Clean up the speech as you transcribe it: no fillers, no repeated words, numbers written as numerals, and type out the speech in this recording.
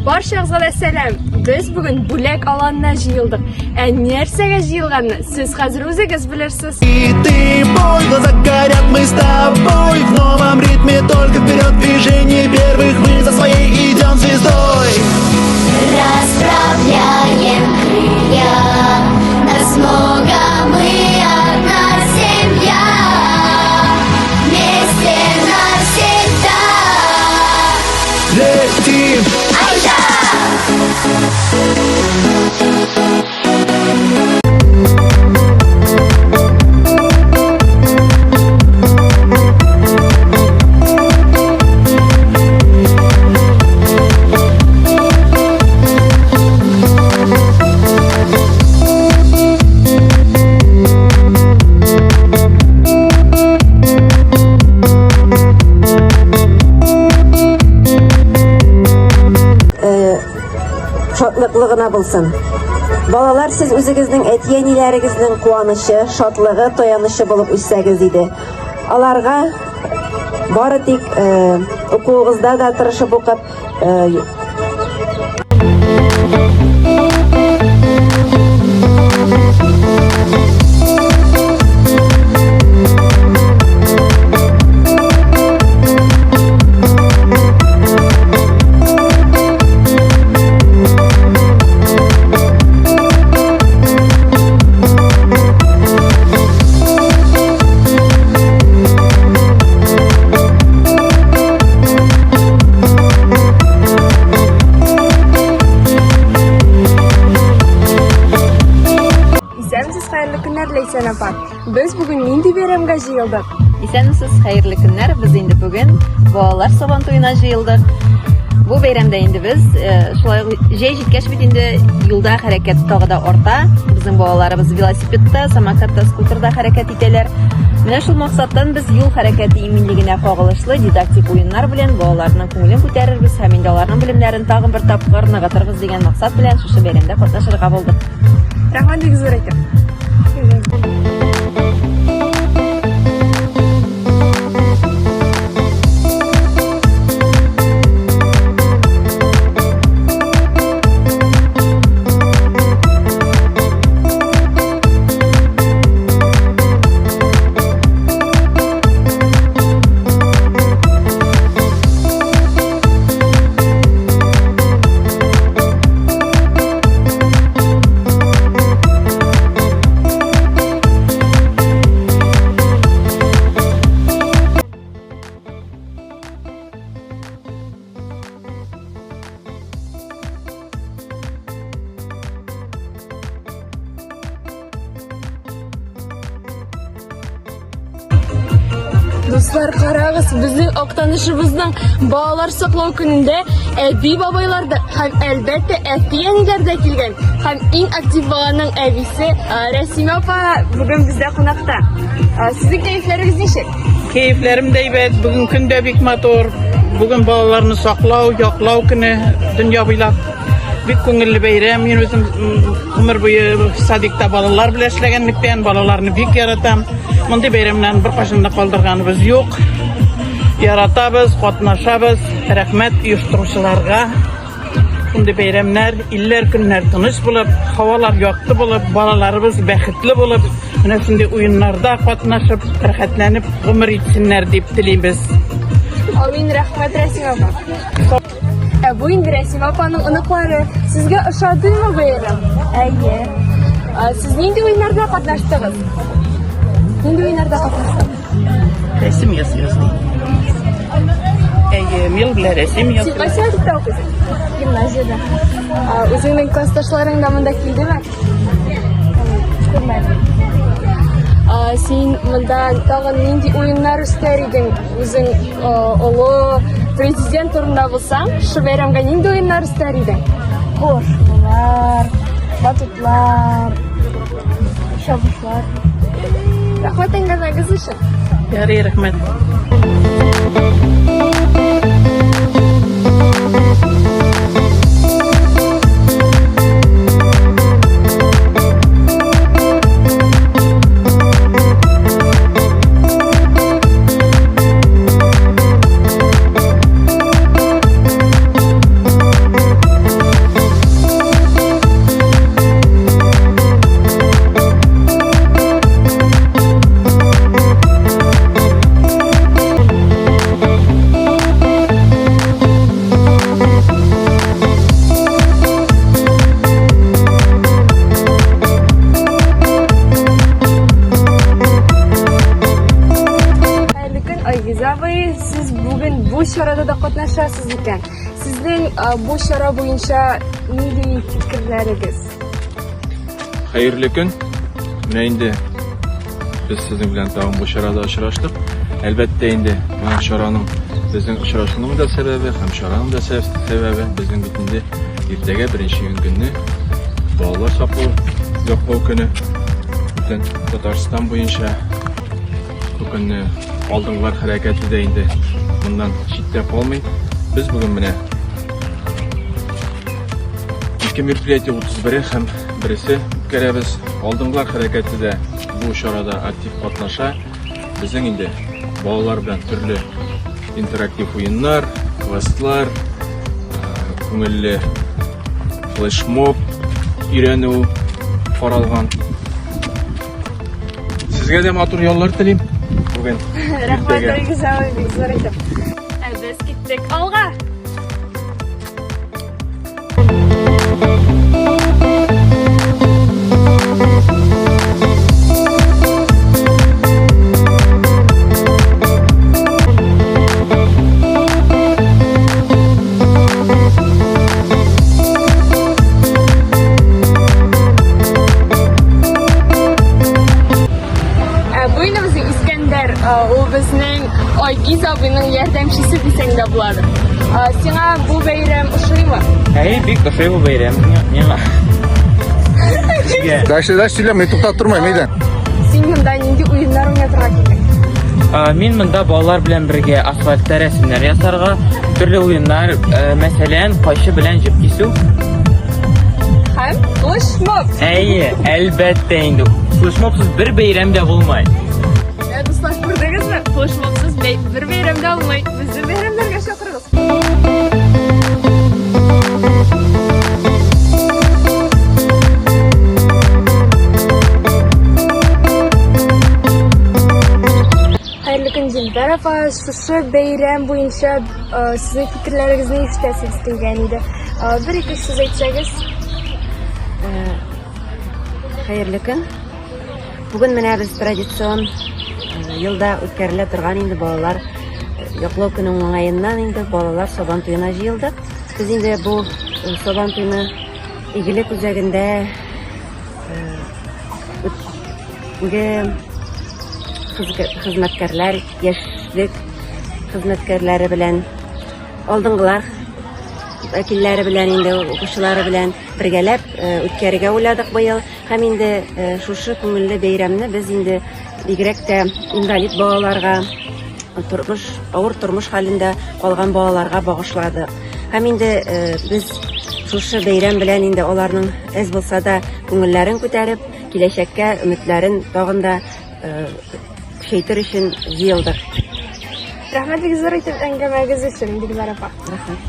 Barşаңызға сәлем. Біз бүгін бүләк аланына жиылдық. Нәрсеге жиылғанны сіз қазір өзіңіз білерсіз. И ты, бой, глаза горят, мы с тобой в новом ритме, только вперед движение первых, мы за своей идем звездой. Расправляем крылья, нас много, мы одна семья, вместе навсегда. Летим! Şatlığına bulsun. Balalar, siz özünüzün etiyenilerinizin kuanışı, şatlığı, toyanışı bulup üstsəgiz idi. Alarga bari tek okuğunuzda da tırışıp okup Biz bugün nindi bayramga жиылдык. Исәнмесез, хәерле көннәр. Без инде бүген балалар сабан туена җыелдык. Бу бәйрәмдә инде без шулай җәй җиткәч бит инде юлда хәрәкәт тагы да арта. Безнең балаларыбыз велосипедта, самокатта, скутерда хәрәкәт итәләр. Менә шул максаттан без юл хәрәкәте иминлегенә кагылышлы дидактик уеннар белән балаларның күңелен күтәрербез һәм инде аларның белемнәрен тагын бер тапкыр ныгытырбыз дигән максат белән шушы бәйрәмдә катнашырга булдык. Рәхмәт дигез әйтәм. Dostlar, karagız, bizim Oktанышыбыздың балалар саклау көнендә әби бабайларды һәм әлбәттә әти-әниләр дә килгән. Һәм иң актив баланың әбисе Рәсимә апа бүген бездә кунакта. Сезнең кәефләрегез ничек? Keyiflerim de evet, bugün künde bik motor, bugün balalarını saklav, yaklav günü, dünya boylap bik көңелле бәйрәм. Мен өзім ömür boyu sadikta balalar bilen işlegenlikten balalarını bik yaratam. Monday bәйрәмнән bir kaçında kaldırganımız yok. Yaratabız, katnaşabız, rahmet uyuşturuşlarga. Şimdi bәйрәмнәр, iller günler tыныç bulup, havalar yaktı bulup, balalarımız bәxetli bulup, şimdi oyunlarda katnaşıp, rahatlanıp ömür etsinler deyip dileyimiz. Amin, rahmet Рәсимә апа. Bu indi Рәсимә апаның ыныклары. Sizge ошады mı бәйрәм? Әйе. Siz nинди oyunlarda katnaştınız? Nинди oyunlarda katnaştınız? Resim yazıyoruz. Yıl bile resim Siz yazıyoruz. qayсы adikta укыйсыз? Гимназияда. Үзеңнең классташларың да монда килдеме? Күрмәдем. Син монда тагын нинди уеннар үстәр идең? Үзең олы президент турында булсаң, шу бәйрәмгә нинди уеннар үстәр идең? Кошкалар, батутлар, чабышлар. Рәхмәт әңгәмәгез өчен. Ярый, рәхмәт. Hayırlı gün Aygiz abi. Siz bugün bu şarada da katnaşasınız eken. Sizin bu şara boyunca neydi fikirleriniz? Hayırlı gün. Mine indi biz sizin bilen tağın bu şarada uçraştık. Elbette indi bu şaranın bizim uçraşmamızın da sebebi, hem şaranın da sebebi bizim bitindi ertege birinci gününü bağlar saklıyor yoklау günü. Bütün Tatarstan boyunca bu günü aldığınlar hareketi de indi. Bundan şiddet olmayın. Biz bugün mine İki merkezi 31 hem birisi keremiz aldığınlar hareketi de bu şarada aktif katnaşa. Bizim indi bağlar bilen türlü interaktif oyunlar, questlar, көңелле flashmob, үйрәнү каралган. Сезгә дә матур яллар телим. Бүген Rahmet Aygiz abi. Biz zor ettim. Biz gittik. Alga. Bu yine bizim İskender. O bizning Aygiz abinin yardımcısı deseng de bular. Sana bu bayram uşuyma. Hey, big cafe bu bayram. Nima? Дальше сөйлемей тоқтап тұрмай мейдан. Sen yılda nindi oyunlar oynatırga kelding. Мен мында балалар белән бергә асфальтта рәсемнәр ясарга, төрле уеннар, мәсәлән, кайчы белән җеп кисү. Hem flashmob. Әйе, әлбәттә инде. Флешмобсыз бер бәйрәм дә булмай. Dostlar buradagizmi? Flashmobsiz bir bayramda olmaydi. Bizni bayramlarga chaqiramiz. Hayırlı gün Dilber apa. Şu bayram boyunca sizin fikirlerinizni eshitasiz kelgan edi. Bir ikki so'z aytsangiz. Hayırlı gün. Bugün менә без традицион yılda үткәрелә торган инде балалар яклау көнен уңаеннан инде балалар сабан туена җыелдык. Без инде бу сабан туены игелек үзәгендә хезмәткәрләр, яшьлек хезмәткәрләре белән алдынгылар вәкилләре белән инде укучылары белән бергәләп үткәрергә уйладык быел. Һәм инде шушы күңелле бәйрәмне без инде бигрәк тә инвалид балаларга, авыр тормыш хәлендә калган балаларга багышладык. Һәм инде без шушы бәйрәм белән инде аларның әз булса да күңелләрен күтәреп, киләчәккә өметләрен тагын да көчәйтер өчен җыелдык. Рәхмәт бик зур итеп әңгәмәгез өчен, Дилбәр апа. Рәхмәт.